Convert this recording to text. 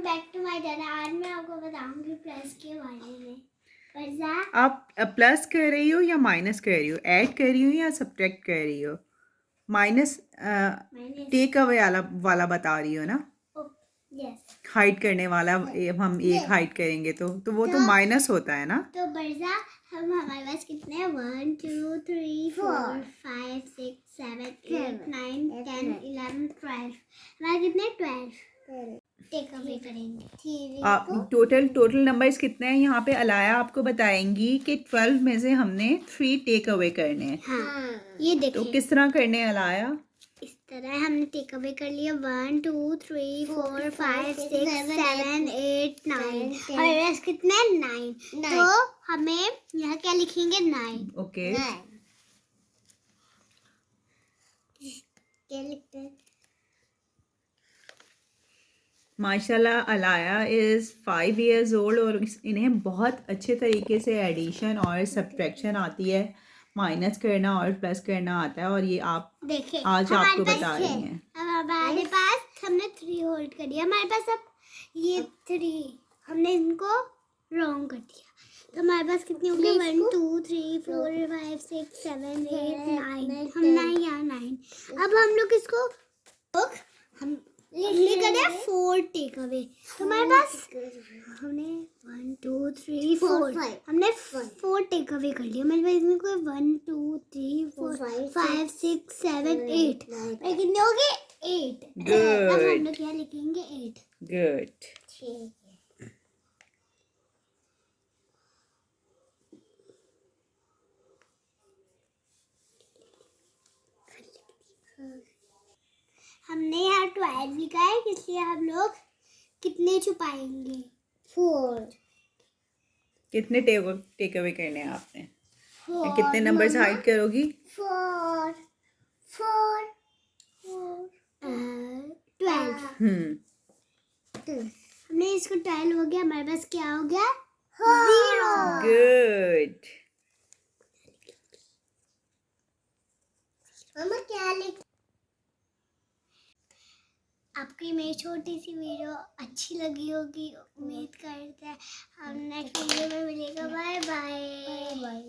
Back to my channel. आज मैं आपको बताऊंगी प्लस के बारे में। आप प्लस कर रही हो या माइनस कर रही हो, ऐड कर रही हो या सब्ट्रैक्ट कर रही हो? माइनस टेक अवे वाला बता रही हो ना? यस। हाइड करने वाला हम एक हाइड करेंगे तो वो तो माइनस होता है ना। तो बरसा हमारे पास कितने हैं? 1 2 3 4 5 6 7 8 9 10 11 12। हमारे कितने? 12 टेक अवे करेंगे। आप टोटल नंबर्स कितने हैं यहाँ पे अलाया आपको बताएंगी कि 12 में से हमने 3 टेक अवे करने हैं। हाँ, ये देखिए। तो किस तरह करने हैं अलाया? इस तरह हमने टेक अवे कर लिया। 1 2 3 4 5 6 7 8 9। हमारे पास कितने? 9। तो हमें यहाँ क्या लिखेंगे? 9। ओके। क्या लिखते हैं? माशाल्लाह अलाया इज़ 5 years old और इन्हें बहुत अच्छे तरीके से एडिशन और सब्ट्रैक्शन आती है, माइनस करना और प्लस करना आता है। और ये आप देखिए आज आपको बता रही हैं। अब हमारे पास हमने 3 होल्ड कर दिया। हमारे पास अब ये 3 हमने इनको रॉन्ग कर दिया। तो हमारे पास कितनी होगी? 1 2 3 4 5 6 7 8 9। हम 9 यहाँ 9। अब हम लोग इसको हम लिख दिया 4 टेक अवे। तो हमारे पास हमने 1 2 3 4 हमने 4 टेक अवे कर लिया। मेरे पास इसमें कोई 1 2 3 4 5 6 7 8 कितने हो गए? 8। अब हम लोग क्या लिखेंगे? 8। गुड। ठीक है। हमने यहाँ 12 लिखा है, इसलिए हम लोग कितने छुपाएंगे? 4। कितने टेक अवे करने हैं आपने? कितने नंबर्स हाइड करोगी? 4 4 12। हमने इसको 12 हो गया। हमारे पास क्या हो गया? 0। गुड। मम्मा क्या लिख? आपकी मेरी छोटी सी वीडियो अच्छी लगी होगी, उम्मीद करते हैं। हम नेक्स्ट वीडियो में मिलेगा। Bye bye.